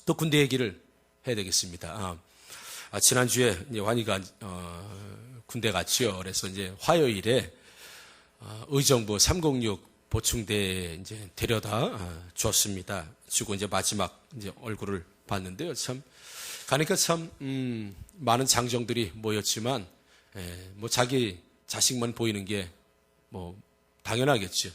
또 군대 얘기를 해야 되겠습니다. 지난주에 이제 환희가 군대 갔지요. 그래서 이제 화요일에 의정부 306 보충대에 이제 데려다 줬습니다. 주고 이제 마지막 이제 얼굴을 봤는데요. 참 가니까 참 많은 장정들이 모였지만 뭐 자기 자식만 보이는 게 뭐 당연하겠죠.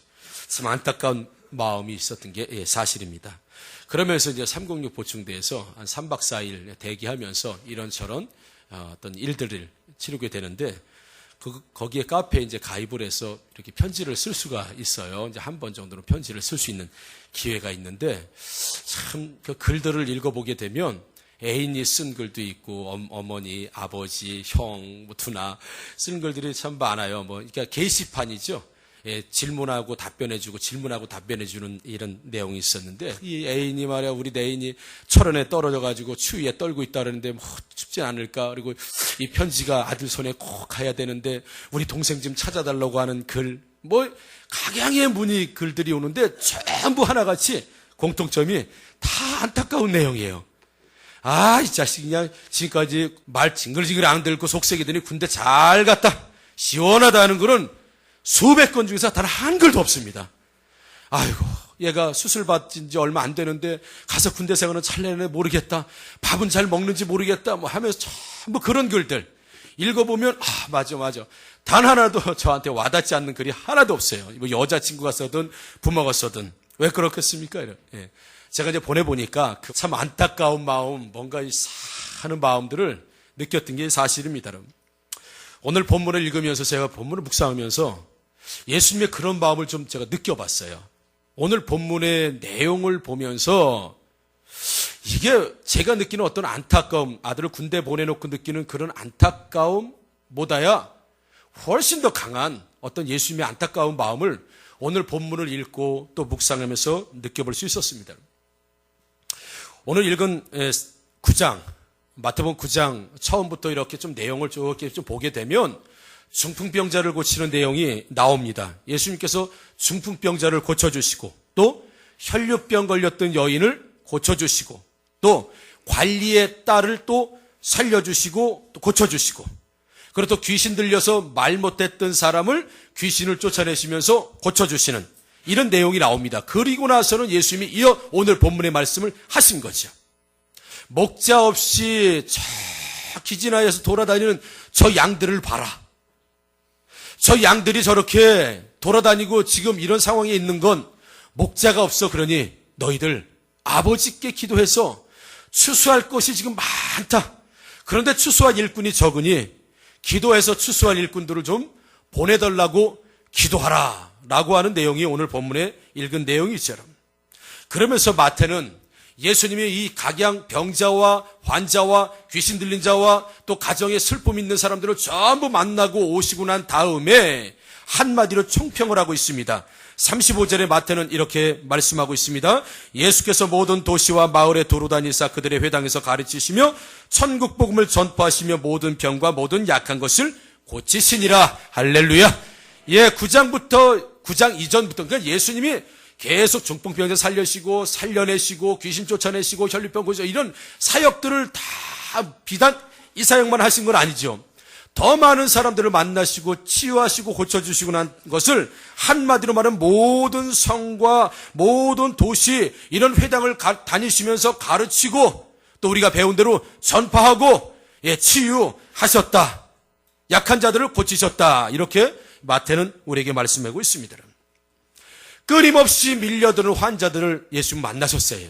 참 안타까운 마음이 있었던 게 사실입니다. 그러면서 이제 306 보충대에서 한 3박 4일 대기하면서 이런저런 어떤 일들을 치르게 되는데 거기에 카페에 이제 가입을 해서 이렇게 편지를 쓸 수가 있어요. 이제 한 번 정도는 편지를 쓸 수 있는 기회가 있는데 참 그 글들을 읽어보게 되면 애인이 쓴 글도 있고 어머니, 아버지, 형, 뭐 누나 쓴 글들이 참 많아요. 뭐 그러니까 게시판이죠. 예, 질문하고 답변해주고 질문하고 답변해주는 이런 내용이 있었는데 이 애인이 말이야 우리 애인이 철원에 떨어져가지고 추위에 떨고 있다 그러는데 뭐 춥진 않을까. 그리고 이 편지가 아들 손에 꼭 가야 되는데 우리 동생 좀 찾아달라고 하는 글 뭐 각양의 문의 글들이 오는데 전부 하나같이 공통점이 다 안타까운 내용이에요. 이 자식 그냥 지금까지 말 징글징글 안 들고 속색이더니 군대 잘 갔다 시원하다 하는 글은 수백 건 중에서 단 한 글도 없습니다. 아이고 얘가 수술 받은 지 얼마 안 되는데 가서 군대 생활은 잘 내내 모르겠다. 밥은 잘 먹는지 모르겠다 뭐 하면서 전부 그런 글들 읽어보면 맞아 단 하나도 저한테 와닿지 않는 글이 하나도 없어요. 뭐 여자친구가 써든 부모가 써든 왜 그렇겠습니까? 예. 제가 이제 보내보니까 참 안타까운 마음, 뭔가 사는 마음들을 느꼈던 게 사실입니다. 오늘 본문을 읽으면서 제가 본문을 묵상하면서 예수님의 그런 마음을 좀 제가 느껴봤어요. 오늘 본문의 내용을 보면서 이게 제가 느끼는 어떤 안타까움, 아들을 군대 보내놓고 느끼는 그런 안타까움보다야 훨씬 더 강한 어떤 예수님의 안타까운 마음을 오늘 본문을 읽고 또 묵상하면서 느껴볼 수 있었습니다. 오늘 읽은 9장, 마태복음 9장 처음부터 이렇게 좀 내용을 좀 보게 되면 중풍병자를 고치는 내용이 나옵니다. 예수님께서 중풍병자를 고쳐주시고 또 혈류병 걸렸던 여인을 고쳐주시고 또 관리의 딸을 또 살려주시고 또 고쳐주시고 그리고 또 귀신 들려서 말 못했던 사람을 귀신을 쫓아내시면서 고쳐주시는 이런 내용이 나옵니다. 그리고 나서는 예수님이 이어 오늘 본문의 말씀을 하신 거죠. 목자 없이 저 기진하에서 돌아다니는 저 양들을 봐라. 저 양들이 저렇게 돌아다니고 지금 이런 상황에 있는 건 목자가 없어. 그러니 너희들 아버지께 기도해서 추수할 것이 지금 많다. 그런데 추수할 일꾼이 적으니 기도해서 추수할 일꾼들을 좀 보내달라고 기도하라 라고 하는 내용이 오늘 본문에 읽은 내용이죠. 그러면서 마태는 예수님이 이 각양 병자와 환자와 귀신 들린 자와 또 가정에 슬픔 있는 사람들을 전부 만나고 오시고 난 다음에 한마디로 총평을 하고 있습니다. 35절에 마태는 이렇게 말씀하고 있습니다. 예수께서 모든 도시와 마을에 도로다니사 그들의 회당에서 가르치시며 천국 복음을 전파하시며 모든 병과 모든 약한 것을 고치시니라. 할렐루야. 9장 이전부터 그러니까 예수님이 계속 중풍병자 살려내시고 귀신 쫓아내시고 혈류병 고쳐 이런 사역들을 다 비단 이 사역만 하신 건 아니죠. 더 많은 사람들을 만나시고 치유하시고 고쳐주시고 난 것을 한마디로 말하면 모든 성과 모든 도시 이런 회당을 다니시면서 가르치고 또 우리가 배운 대로 전파하고 치유하셨다. 약한 자들을 고치셨다. 이렇게 마태는 우리에게 말씀하고 있습니다. 끊임없이 밀려드는 환자들을 예수님 만나셨어요.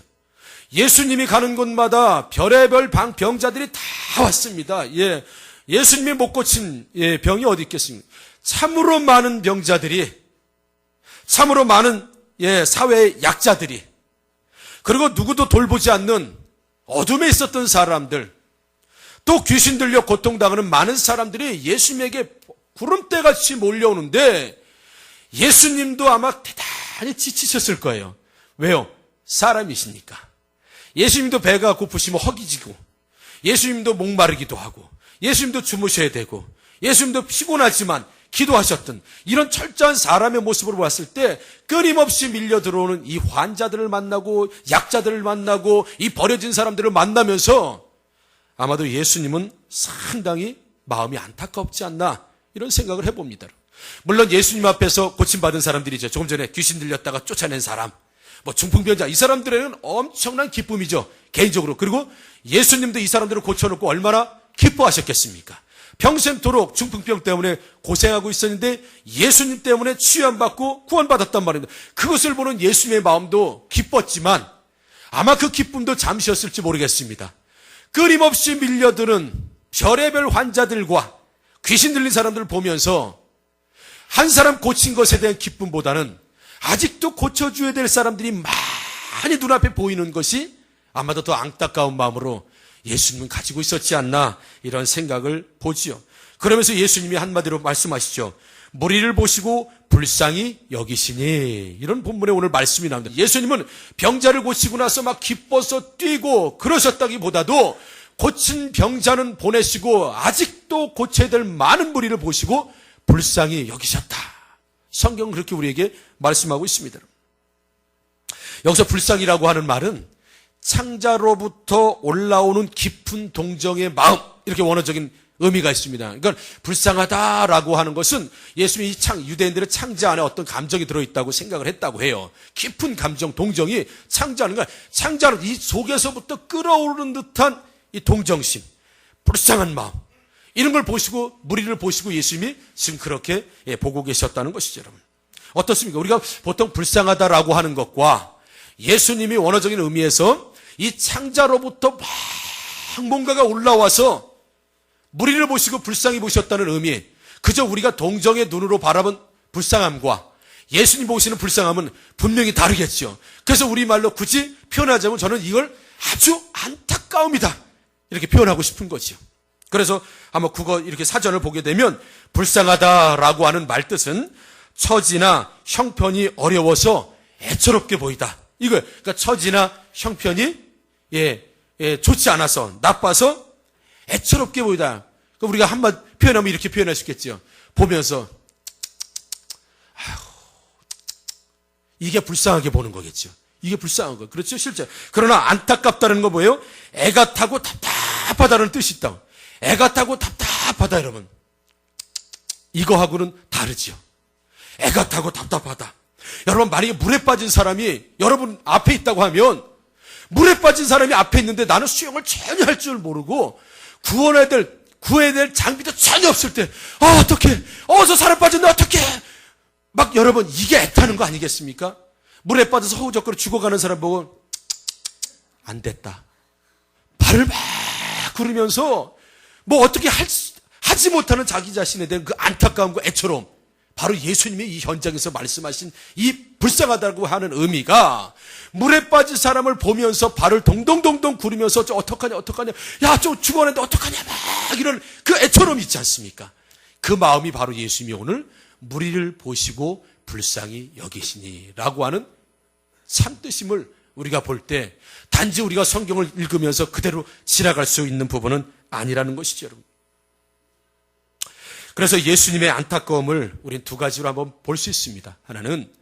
예수님이 가는 곳마다 별의별 병자들이 다 왔습니다. 예수님이 못 고친 병이 어디 있겠습니까? 참으로 많은 병자들이, 참으로 많은 사회의 약자들이, 그리고 누구도 돌보지 않는 어둠에 있었던 사람들, 또 귀신 들려 고통당하는 많은 사람들이 예수님에게 구름대같이 몰려오는데 예수님도 아마 대단히 지치셨을 거예요. 왜요? 사람이시니까. 예수님도 배가 고프시면 허기지고 예수님도 목마르기도 하고 예수님도 주무셔야 되고 예수님도 피곤하지만 기도하셨던 이런 철저한 사람의 모습으로 봤을 때 끊임없이 밀려 들어오는 이 환자들을 만나고 약자들을 만나고 이 버려진 사람들을 만나면서 아마도 예수님은 상당히 마음이 안타깝지 않나 이런 생각을 해봅니다. 물론 예수님 앞에서 고침받은 사람들이죠. 조금 전에 귀신 들렸다가 쫓아낸 사람, 중풍병자, 이 사람들에게는 엄청난 기쁨이죠. 개인적으로. 그리고 예수님도 이 사람들을 고쳐놓고 얼마나 기뻐하셨겠습니까? 평생토록 중풍병 때문에 고생하고 있었는데 예수님 때문에 치유받고 구원받았단 말입니다. 그것을 보는 예수님의 마음도 기뻤지만 아마 그 기쁨도 잠시였을지 모르겠습니다. 끊임없이 밀려드는 별의별 환자들과 귀신 들린 사람들을 보면서 한 사람 고친 것에 대한 기쁨보다는 아직도 고쳐줘야 될 사람들이 많이 눈앞에 보이는 것이 아마도 더 안타까운 마음으로 예수님은 가지고 있었지 않나 이런 생각을 보지요. 그러면서 예수님이 한마디로 말씀하시죠. 무리를 보시고 불쌍히 여기시니, 이런 본문에 오늘 말씀이 나옵니다. 예수님은 병자를 고치고 나서 막 기뻐서 뛰고 그러셨다기보다도 고친 병자는 보내시고 아직도 고쳐야 될 많은 무리를 보시고 불쌍히 여기셨다. 성경은 그렇게 우리에게 말씀하고 있습니다. 여기서 불쌍이라고 하는 말은 창자로부터 올라오는 깊은 동정의 마음, 이렇게 원어적인 의미가 있습니다. 그러니까 불쌍하다라고 하는 것은 예수님이 유대인들의 창자 안에 어떤 감정이 들어있다고 생각을 했다고 해요. 깊은 감정, 동정이 창자는, 그러니까 창자는 이 속에서부터 끓어오르는 듯한 이 동정심, 불쌍한 마음, 이런 걸 보시고, 무리를 보시고 예수님이 지금 그렇게 보고 계셨다는 것이죠, 여러분. 어떻습니까? 우리가 보통 불쌍하다라고 하는 것과 예수님이 원어적인 의미에서 이 창자로부터 막 뭔가가 올라와서 무리를 보시고 불쌍히 보셨다는 의미, 그저 우리가 동정의 눈으로 바라본 불쌍함과 예수님 보시는 불쌍함은 분명히 다르겠죠. 그래서 우리말로 굳이 표현하자면 저는 이걸 아주 안타까움이다, 이렇게 표현하고 싶은 거죠. 그래서 한번 국어 이렇게 사전을 보게 되면 불쌍하다라고 하는 말뜻은 처지나 형편이 어려워서 애처롭게 보이다. 이거예요. 그러니까 처지나 형편이 좋지 않아서, 나빠서 애처롭게 보이다. 그러니까 우리가 한번 표현하면 이렇게 표현할 수 있겠죠. 보면서 이게 불쌍하게 보는 거겠죠. 이게 불쌍한 거. 그렇죠, 실제. 그러나 안타깝다는 거 뭐예요? 애가 타고 답답하다는 뜻이 있다. 애가 타고 답답하다, 여러분. 이거하고는 다르죠. 애가 타고 답답하다. 여러분, 만약에 물에 빠진 사람이 여러분 앞에 있다고 하면, 물에 빠진 사람이 앞에 있는데 나는 수영을 전혀 할 줄 모르고 구해야 될 장비도 전혀 없을 때, 어떡해, 어서 사람 빠졌네, 어떡해, 막 여러분, 이게 애타는 거 아니겠습니까? 물에 빠져서 허우적거려 죽어가는 사람 보고 안 됐다, 발을 막 구르면서 어떻게 하지 못하는 자기 자신에 대한 그 안타까움과 애처로움, 바로 예수님이 이 현장에서 말씀하신 이 불쌍하다고 하는 의미가, 물에 빠진 사람을 보면서 발을 동동동동 구르면서 어떡하냐, 야, 저 죽어냈는데 어떡하냐, 막 이런 그 애처로움이 있지 않습니까? 그 마음이 바로 예수님이 오늘 무리를 보시고 불쌍히 여기시니라고 하는 참뜻임을 우리가 볼 때 단지 우리가 성경을 읽으면서 그대로 지나갈 수 있는 부분은 아니라는 것이죠, 여러분. 그래서 예수님의 안타까움을 우리는 두 가지로 한번 볼 수 있습니다. 하나는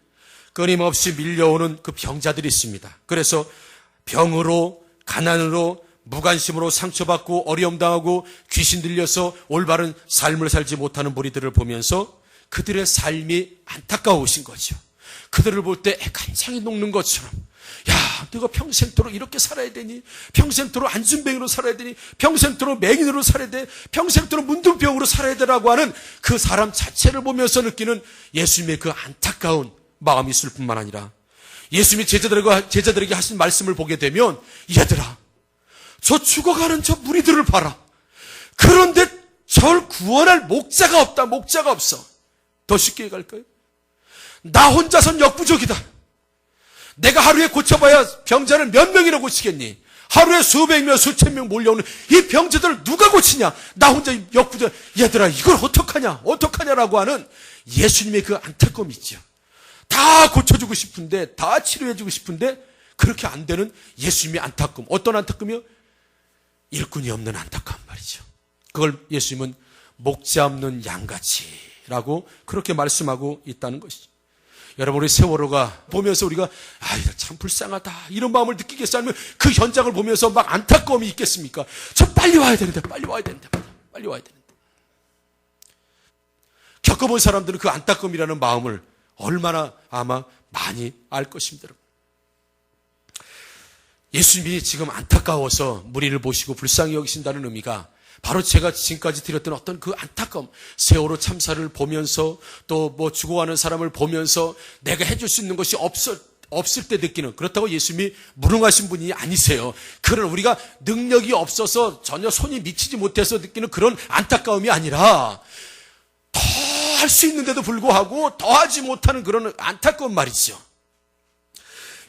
끊임없이 밀려오는 그 병자들이 있습니다. 그래서 병으로, 가난으로, 무관심으로 상처받고 어려움당하고 귀신 들려서 올바른 삶을 살지 못하는 무리들을 보면서 그들의 삶이 안타까우신 거죠. 그들을 볼 때 간장이 녹는 것처럼, 야, 네가 평생토록 이렇게 살아야 되니? 평생토록 안순뱅이로 살아야 되니? 평생토록 맹인으로 살아야 돼? 평생토록 문둥병으로 살아야 되라고 하는 그 사람 자체를 보면서 느끼는 예수님의 그 안타까운 마음이 있을 뿐만 아니라, 예수님이 제자들에게 하신 말씀을 보게 되면, 얘들아, 저 죽어가는 저 무리들을 봐라. 그런데 저를 구원할 목자가 없다. 목자가 없어. 더 쉽게 얘기할까요? 나 혼자선 역부족이다. 내가 하루에 고쳐봐야 병자를 몇 명이나 고치겠니? 하루에 수백 명, 수천 명 몰려오는 이 병자들을 누가 고치냐? 나 혼자 역부족. 얘들아, 이걸 어떡하냐라고 하는 예수님의 그 안타까움이 있죠. 다 고쳐주고 싶은데, 다 치료해주고 싶은데 그렇게 안 되는 예수님의 안타까움. 어떤 안타까움이요? 일꾼이 없는 안타까움 말이죠. 그걸 예수님은 목자 없는 양같이 라고 그렇게 말씀하고 있다는 것이죠. 여러분, 우리 세월호가 보면서 우리가 참 불쌍하다 이런 마음을 느끼겠어요? 아니면 그 현장을 보면서 막 안타까움이 있겠습니까? 저 빨리 와야 되는데, 빨리 와야 되는데, 빨리 와야 되는데. 겪어본 사람들은 그 안타까움이라는 마음을 얼마나 아마 많이 알 것입니다. 예수님이 지금 안타까워서 무리를 보시고 불쌍히 여기신다는 의미가 바로 제가 지금까지 드렸던 어떤 그 안타까움, 세월호 참사를 보면서 또 뭐 죽어가는 사람을 보면서 내가 해줄 수 있는 것이 없을 때 느끼는, 그렇다고 예수님이 무능하신 분이 아니세요. 그런 우리가 능력이 없어서 전혀 손이 미치지 못해서 느끼는 그런 안타까움이 아니라 더 할 수 있는데도 불구하고 더 하지 못하는 그런 안타까운 말이죠.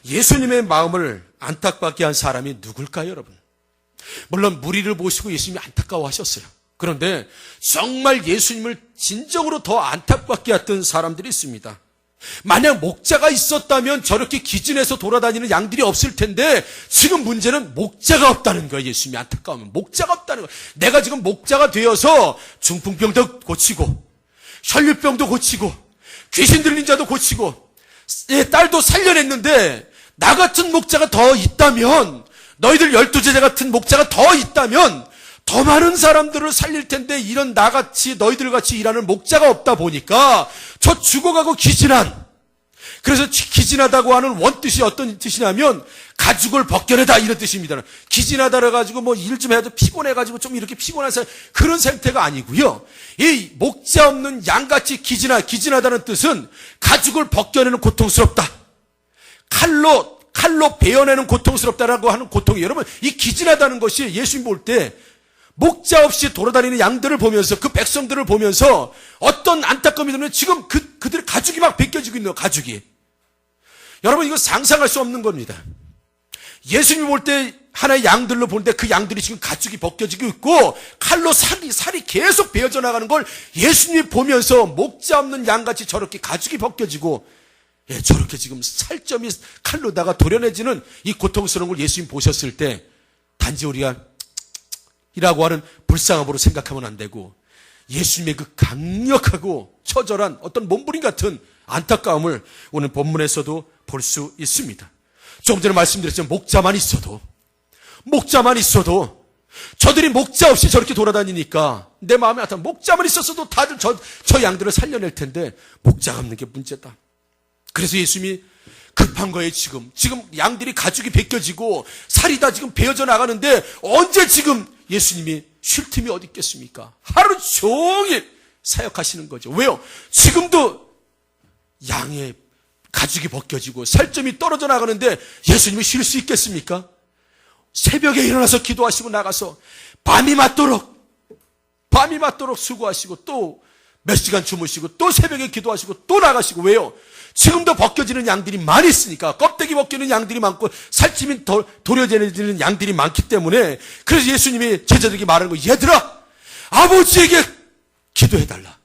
예수님의 마음을 안타깝게 한 사람이 누굴까요, 여러분? 물론 무리를 보시고 예수님이 안타까워하셨어요. 그런데 정말 예수님을 진정으로 더 안타깝게 했던 사람들이 있습니다. 만약 목자가 있었다면 저렇게 기진해서 돌아다니는 양들이 없을 텐데 지금 문제는 목자가 없다는 거예요. 예수님이 안타까우면 목자가 없다는 거예요. 내가 지금 목자가 되어서 중풍병도 고치고 혈류병도 고치고 귀신 들린 자도 고치고 딸도 살려냈는데 나 같은 목자가 더 있다면, 너희들 12제자 같은 목자가 더 있다면 더 많은 사람들을 살릴 텐데 이런 나같이 너희들 같이 일하는 목자가 없다 보니까 저 죽어가고 기진한, 그래서 기진하다고 하는 원뜻이 어떤 뜻이냐면 가죽을 벗겨내다 이런 뜻입니다. 기진하다 그래가지고 뭐 일 좀 해도 피곤해가지고 좀 이렇게 피곤한 사람, 그런 상태가 아니고요. 이 목자 없는 양같이 기진하다는 뜻은 가죽을 벗겨내는 고통스럽다, 칼로 베어내는 고통스럽다라고 하는 고통이, 여러분 이 기진하다는 것이 예수님 볼 때 목자 없이 돌아다니는 양들을 보면서 그 백성들을 보면서 어떤 안타까움이 들면 지금 그들의 가죽이 막 벗겨지고 있는 거예요. 가죽이. 여러분 이거 상상할 수 없는 겁니다. 예수님이 볼 때 하나의 양들로 보는데 그 양들이 지금 가죽이 벗겨지고 있고 칼로 살이 계속 베어져 나가는 걸 예수님이 보면서 목자 없는 양같이 저렇게 가죽이 벗겨지고 저렇게 지금 살점이 칼로다가 도려내지는 이 고통스러운 걸 예수님 보셨을 때 단지 우리가 이라고 하는 불쌍함으로 생각하면 안 되고 예수님의 그 강력하고 처절한 어떤 몸부림 같은 안타까움을 오늘 본문에서도 볼 수 있습니다. 조금 전에 말씀드렸지만 목자만 있어도 저들이 목자 없이 저렇게 돌아다니니까 내 마음에 나타나 목자만 있었어도 다들 저 양들을 살려낼 텐데 목자가 없는 게 문제다. 그래서 예수님이 급한 거예요. 지금 양들이 가죽이 벗겨지고 살이 다 지금 베어져 나가는데 언제 지금 예수님이 쉴 틈이 어디 있겠습니까? 하루 종일 사역하시는 거죠. 왜요? 지금도 양의 가죽이 벗겨지고 살점이 떨어져 나가는데 예수님이 쉴 수 있겠습니까? 새벽에 일어나서 기도하시고 나가서 밤이 맞도록 수고하시고 또 몇 시간 주무시고 또 새벽에 기도하시고 또 나가시고. 왜요? 지금도 벗겨지는 양들이 많이 있으니까, 껍데기 벗기는 양들이 많고 살찜이 도려지는 양들이 많기 때문에. 그래서 예수님이 제자들에게 말하는 거예요. 얘들아, 아버지에게 기도해달라.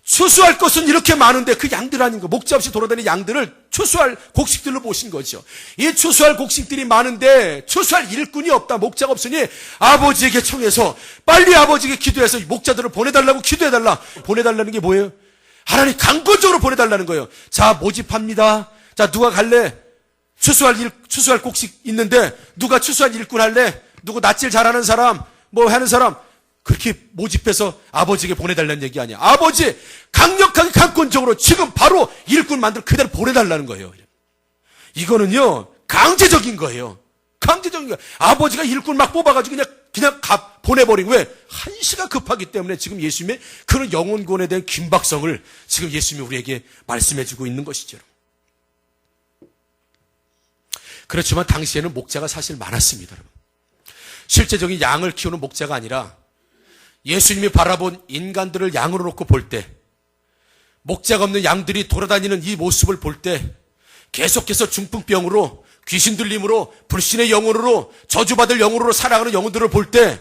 추수할 것은 이렇게 많은데 그 양들 아닌가, 목자 없이 돌아다니는 양들을 추수할 곡식들로 보신 거죠. 이 추수할 곡식들이 많은데 추수할 일꾼이 없다, 목자가 없으니 아버지에게 청해서 빨리 아버지에게 기도해서 목자들을 보내달라고 기도해달라. 보내달라는 게 뭐예요? 하나님 강권적으로 보내달라는 거예요. 자, 모집합니다. 자, 누가 갈래? 추수할 곡식 있는데 누가 추수할 일꾼 할래? 누구 낯질 잘하는 사람, 뭐 하는 사람, 그렇게 모집해서 아버지에게 보내달라는 얘기 아니야. 아버지 강력하게 강권적으로 지금 바로 일꾼 만들어 그대로 보내달라는 거예요. 이거는요 강제적인 거예요. 강제적인 거예요. 아버지가 일꾼 막 뽑아가지고 그냥 보내버린. 왜? 한시가 급하기 때문에. 지금 예수님의 그런 영혼권에 대한 긴박성을 지금 예수님이 우리에게 말씀해주고 있는 것이죠. 그렇지만 당시에는 목자가 사실 많았습니다. 실제적인 양을 키우는 목자가 아니라 예수님이 바라본 인간들을 양으로 놓고 볼 때, 목자가 없는 양들이 돌아다니는 이 모습을 볼 때, 계속해서 중풍병으로, 귀신 들림으로, 불신의 영혼으로, 저주받을 영혼으로 살아가는 영혼들을 볼 때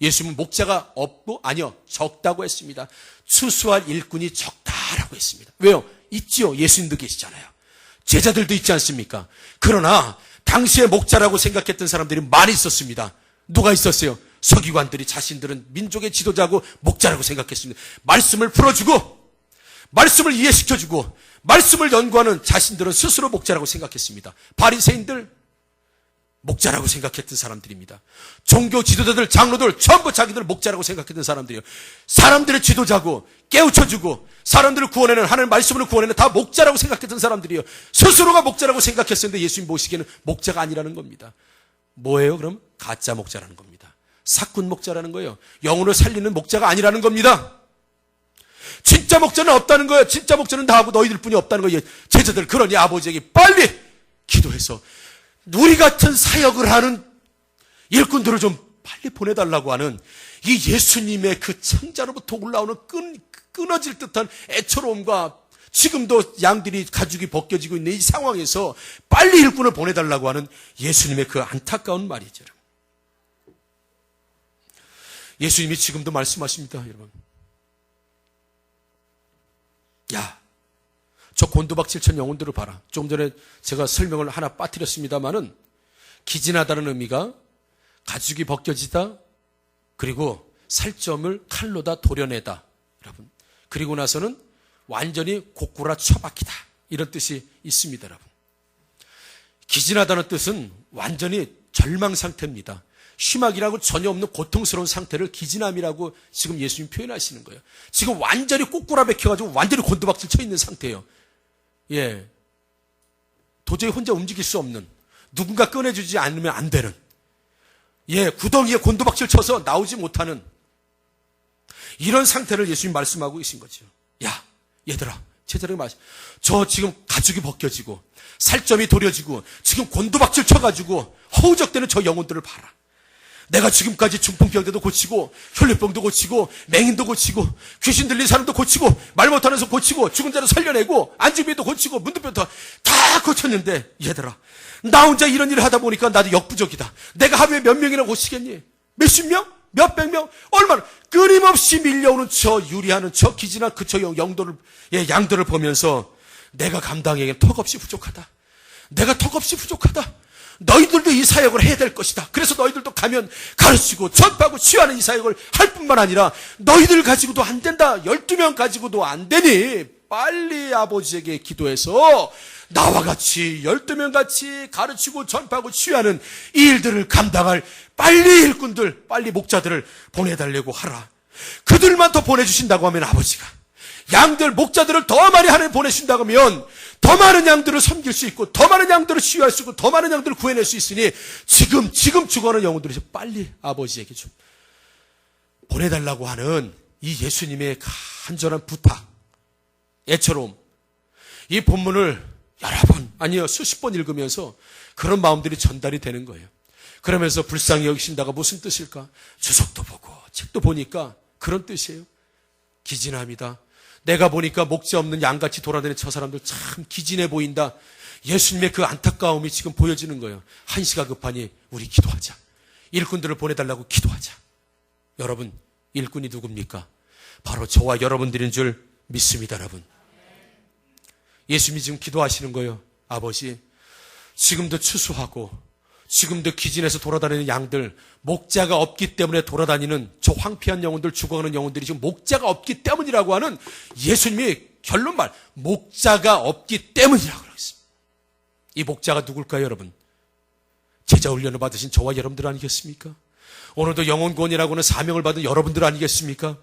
예수님은 목자가 없고, 아니요, 적다고 했습니다. 추수할 일꾼이 적다라고 했습니다. 왜요? 있지요. 예수님도 계시잖아요. 제자들도 있지 않습니까? 그러나 당시에 목자라고 생각했던 사람들이 많이 있었습니다. 누가 있었어요? 서기관들이 자신들은 민족의 지도자고 목자라고 생각했습니다. 말씀을 풀어주고 말씀을 이해시켜주고 말씀을 연구하는 자신들은 스스로 목자라고 생각했습니다. 바리새인들 목자라고 생각했던 사람들입니다. 종교 지도자들, 장로들 전부 자기들 목자라고 생각했던 사람들이에요. 사람들의 지도자고 깨우쳐주고 사람들을 구원하는, 하나님 말씀으로 구원하는 다 목자라고 생각했던 사람들이에요. 스스로가 목자라고 생각했었는데 예수님 보시기에는 목자가 아니라는 겁니다. 뭐예요 그럼? 가짜 목자라는 겁니다. 사꾼 목자라는 거예요. 영혼을 살리는 목자가 아니라는 겁니다. 진짜 목자는 없다는 거예요. 진짜 목자는 나하고 너희들 뿐이 없다는 거예요. 제자들, 그러니 아버지에게 빨리 기도해서 우리 같은 사역을 하는 일꾼들을 좀 빨리 보내달라고 하는 이 예수님의 그 창자로부터 올라오는 끊어질 듯한 애처로움과 지금도 양들이 가죽이 벗겨지고 있는 이 상황에서 빨리 일꾼을 보내달라고 하는 예수님의 그 안타까운 말이죠. 예수님이 지금도 말씀하십니다, 여러분. 야, 저 곤두박질천 영혼들을 봐라. 좀 전에 제가 설명을 하나 빠뜨렸습니다마는 기진하다는 의미가 가죽이 벗겨지다, 그리고 살점을 칼로다 도려내다, 여러분. 그리고 나서는 완전히 고꾸라 처박히다, 이런 뜻이 있습니다, 여러분. 기진하다는 뜻은 완전히 절망 상태입니다. 희망이라고 전혀 없는 고통스러운 상태를 기진함이라고 지금 예수님 표현하시는 거예요. 지금 완전히 꼬꾸라 박혀가지고 완전히 곤두박질 쳐 있는 상태예요. 예. 도저히 혼자 움직일 수 없는, 누군가 꺼내주지 않으면 안 되는, 예, 구덩이에 곤두박질 쳐서 나오지 못하는 이런 상태를 예수님 말씀하고 계신 거죠. 야, 얘들아, 제자들에게 말씀. 저 지금 가죽이 벗겨지고 살점이 도려지고 지금 곤두박질 쳐가지고 허우적대는 저 영혼들을 봐라. 내가 지금까지 중풍병자도 고치고 혈류병도 고치고 맹인도 고치고 귀신 들린 사람도 고치고 말 못하는 사람 고치고 죽은 자를 살려내고 안진병도 고치고 문둥병도 다 고쳤는데 얘들아, 나 혼자 이런 일을 하다 보니까 나도 역부족이다. 내가 하루에 몇 명이나 고치겠니? 몇십 명? 몇백 명? 얼마나? 끊임없이 밀려오는 저 유리하는 저 기진한 저 영도를, 예, 양들을 보면서 내가 감당하기엔 턱없이 부족하다. 내가 턱없이 부족하다. 너희들도 이 사역을 해야 될 것이다. 그래서 너희들도 가면 가르치고 전파하고 치유하는 이 사역을 할 뿐만 아니라 너희들 가지고도 안 된다. 12명 가지고도 안 되니 빨리 아버지에게 기도해서 나와 같이 12명 같이 가르치고 전파하고 치유하는 이 일들을 감당할 빨리 일꾼들, 빨리 목자들을 보내달라고 하라. 그들만 더 보내주신다고 하면 아버지가 양들, 목자들을 더 많이 하나님 보내신다고 하면 더 많은 양들을 섬길 수 있고 더 많은 양들을 치유할 수 있고 더 많은 양들을 구해낼 수 있으니 지금 죽어가는 영혼들이 빨리 아버지에게 좀 보내달라고 하는 이 예수님의 간절한 부탁, 애처로움, 이 본문을 여러 번, 아니요 수십 번 읽으면서 그런 마음들이 전달이 되는 거예요. 그러면서 불쌍히 여기신다가 무슨 뜻일까? 주석도 보고 책도 보니까 그런 뜻이에요. 기진함이다. 내가 보니까 목자 없는 양같이 돌아다니는 저 사람들 참 기진해 보인다. 예수님의 그 안타까움이 지금 보여지는 거예요. 한시가 급하니 우리 기도하자. 일꾼들을 보내달라고 기도하자. 여러분, 일꾼이 누굽니까? 바로 저와 여러분들인 줄 믿습니다, 여러분. 예수님이 지금 기도하시는 거예요. 아버지, 지금도 추수하고 지금도 기진해서 돌아다니는 양들, 목자가 없기 때문에 돌아다니는 저 황폐한 영혼들, 죽어가는 영혼들이 지금 목자가 없기 때문이라고 하는 예수님이 결론말, 목자가 없기 때문이라고 그러겠습니다. 이 목자가 누굴까요, 여러분? 제자 훈련을 받으신 저와 여러분들 아니겠습니까? 오늘도 영혼구원이라고 하는 사명을 받은 여러분들 아니겠습니까?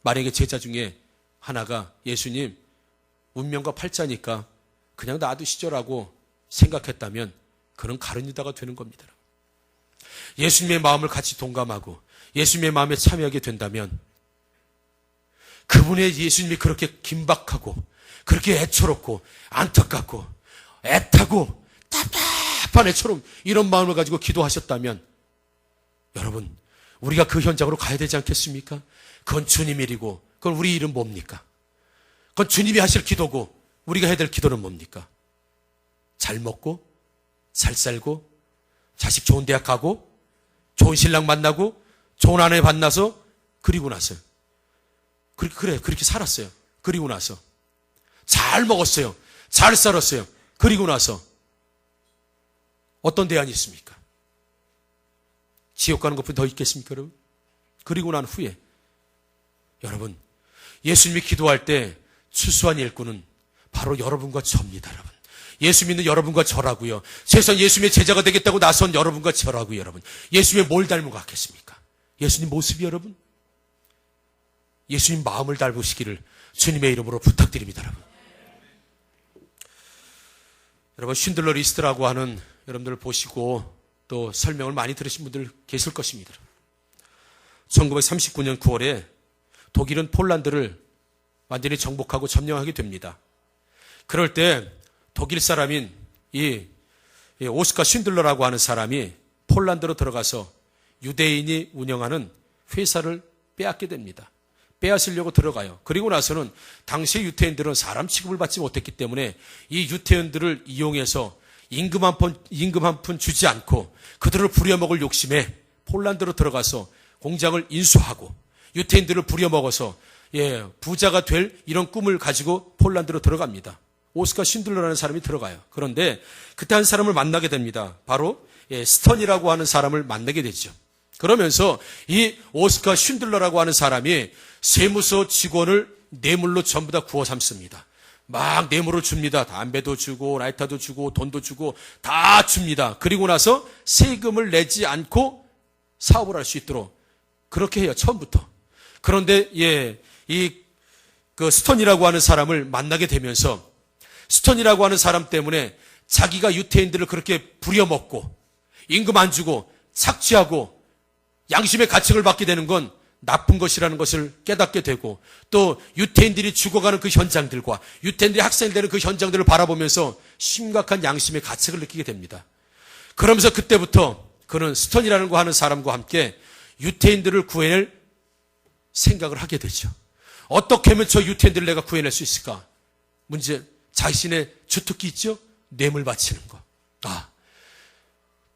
만약에 제자 중에 하나가 예수님, 운명과 팔자니까 그냥 놔두시죠라고 생각했다면 그는 가룟 유다가 되는 겁니다. 예수님의 마음을 같이 동감하고 예수님의 마음에 참여하게 된다면 그분의 예수님이 그렇게 긴박하고 그렇게 애처롭고 안타깝고 애타고 답답한 애처럼 이런 마음을 가지고 기도하셨다면 여러분, 우리가 그 현장으로 가야 되지 않겠습니까? 그건 주님 일이고 그건 우리 일은 뭡니까? 그건 주님이 하실 기도고 우리가 해야 될 기도는 뭡니까? 잘 먹고 잘 살고 자식 좋은 대학 가고 좋은 신랑 만나고 좋은 아내 만나서 그리고 나서 그렇게 살았어요. 그리고 나서 잘 먹었어요. 잘 살았어요. 그리고 나서 어떤 대안이 있습니까? 지옥 가는 것보다 더 있겠습니까, 여러분? 그리고 난 후에 여러분, 예수님이 기도할 때 추수한 일꾼은 바로 여러분과 저입니다, 여러분. 예수 믿는 여러분과 저라고요. 세상 예수님의 제자가 되겠다고 나선 여러분과 저라고요, 여러분. 예수님의 뭘 닮은 것 같겠습니까? 예수님 모습이 여러분? 예수님 마음을 닮으시기를 주님의 이름으로 부탁드립니다, 여러분. 여러분, 쉰들러 리스트라고 하는 여러분들 보시고 또 설명을 많이 들으신 분들 계실 것입니다. 1939년 9월에 독일은 폴란드를 완전히 정복하고 점령하게 됩니다. 그럴 때 독일 사람인 이 오스카 쉰들러라고 하는 사람이 폴란드로 들어가서 유대인이 운영하는 회사를 빼앗게 됩니다. 빼앗으려고 들어가요. 그리고 나서는 당시 유태인들은 사람 취급을 받지 못했기 때문에 이 유태인들을 이용해서 임금 한 푼 주지 않고 그들을 부려먹을 욕심에 폴란드로 들어가서 공장을 인수하고 유태인들을 부려먹어서 부자가 될 이런 꿈을 가지고 폴란드로 들어갑니다. 오스카 쉰들러라는 사람이 들어가요. 그런데 그때 한 사람을 만나게 됩니다. 바로 스턴이라고 하는 사람을 만나게 되죠. 그러면서 이 오스카 쉰들러라고 하는 사람이 세무서 직원을 뇌물로 전부 다 구워 삼습니다. 막 뇌물을 줍니다. 담배도 주고 라이터도 주고 돈도 주고 다 줍니다. 그리고 나서 세금을 내지 않고 사업을 할 수 있도록 그렇게 해요. 처음부터. 그런데 그 스턴이라고 하는 사람을 만나게 되면서 스턴이라고 하는 사람 때문에 자기가 유태인들을 그렇게 부려먹고 임금 안 주고 착취하고 양심의 가책을 받게 되는 건 나쁜 것이라는 것을 깨닫게 되고 또 유태인들이 죽어가는 그 현장들과 유태인들이 학생되는 그 현장들을 바라보면서 심각한 양심의 가책을 느끼게 됩니다. 그러면서 그때부터 그는 스턴이라는 거 하는 사람과 함께 유태인들을 구해낼 생각을 하게 되죠. 어떻게 하면 저 유태인들을 내가 구해낼 수 있을까? 문제, 자신의 주특기 있죠? 뇌물 바치는 거.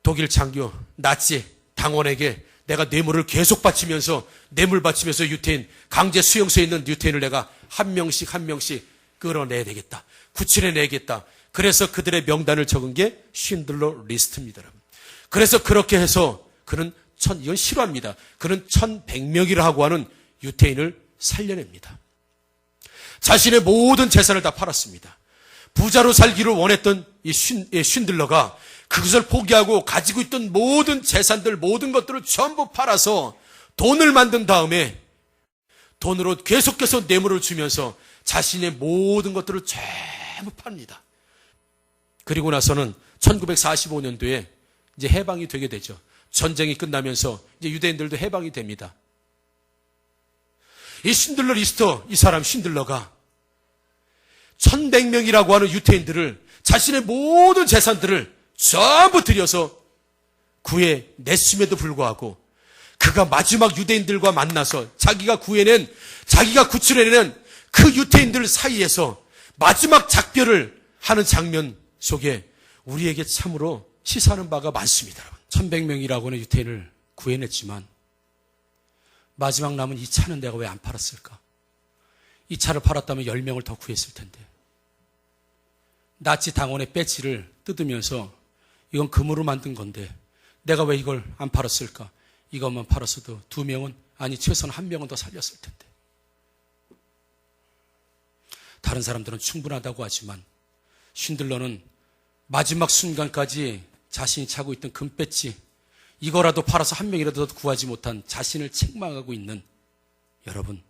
독일 장교 나치 당원에게 내가 뇌물을 계속 바치면서 뇌물 바치면서 유태인 강제 수용소에 있는 유태인을 내가 한 명씩 끌어내야 되겠다. 구출해내겠다. 그래서 그들의 명단을 적은 게 쉰들러 리스트입니다. 그래서 그렇게 해서 그는 이건 실화입니다. 그는 1100명이라고 하는 유태인을 살려냅니다. 자신의 모든 재산을 다 팔았습니다. 부자로 살기를 원했던 이 쉰들러가 그것을 포기하고 가지고 있던 모든 재산들, 모든 것들을 전부 팔아서 돈을 만든 다음에 돈으로 계속해서 뇌물을 주면서 자신의 모든 것들을 전부 팝니다. 그리고 나서는 1945년도에 이제 해방이 되게 되죠. 전쟁이 끝나면서 이제 유대인들도 해방이 됩니다. 이 쉰들러 리스터, 이 사람 쉰들러가 1100명이라고 하는 유태인들을 자신의 모든 재산들을 전부 들여서 구해냈음에도 불구하고 그가 마지막 유대인들과 만나서 자기가 구출해낸 그 유태인들 사이에서 마지막 작별을 하는 장면 속에 우리에게 참으로 시사하는 바가 많습니다. 1100명이라고 하는 유태인을 구해냈지만 마지막 남은 이 차는 내가 왜 안 팔았을까? 이 차를 팔았다면 10명을 더 구했을 텐데. 나치 당원의 배지를 뜯으면서 이건 금으로 만든 건데 내가 왜 이걸 안 팔았을까? 이것만 팔았어도 2명은 아니 최소한 1명은 더 살렸을 텐데. 다른 사람들은 충분하다고 하지만 쉰들러는 마지막 순간까지 자신이 차고 있던 금배지 이거라도 팔아서 1명이라도 더 구하지 못한 자신을 책망하고 있는 여러분,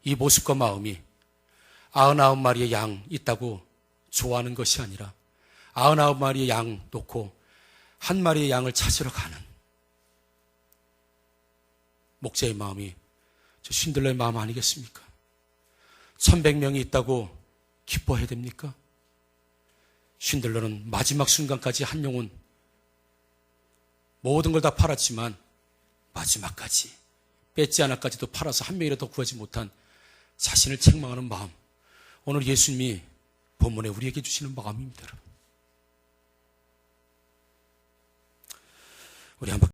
이 모습과 마음이 99마리의 양 있다고 좋아하는 것이 아니라 99마리의 양 놓고 1마리의 양을 찾으러 가는 목자의 마음이 저 쉰들러의 마음 아니겠습니까? 1100명이 있다고 기뻐해야 됩니까? 쉰들러는 마지막 순간까지 한 영혼 모든 걸 다 팔았지만 마지막까지 뺏지 하나까지도 팔아서 1명이라도 구하지 못한 자신을 책망하는 마음, 오늘 예수님이 본문에 우리에게 주시는 마음입니다. 우리 한번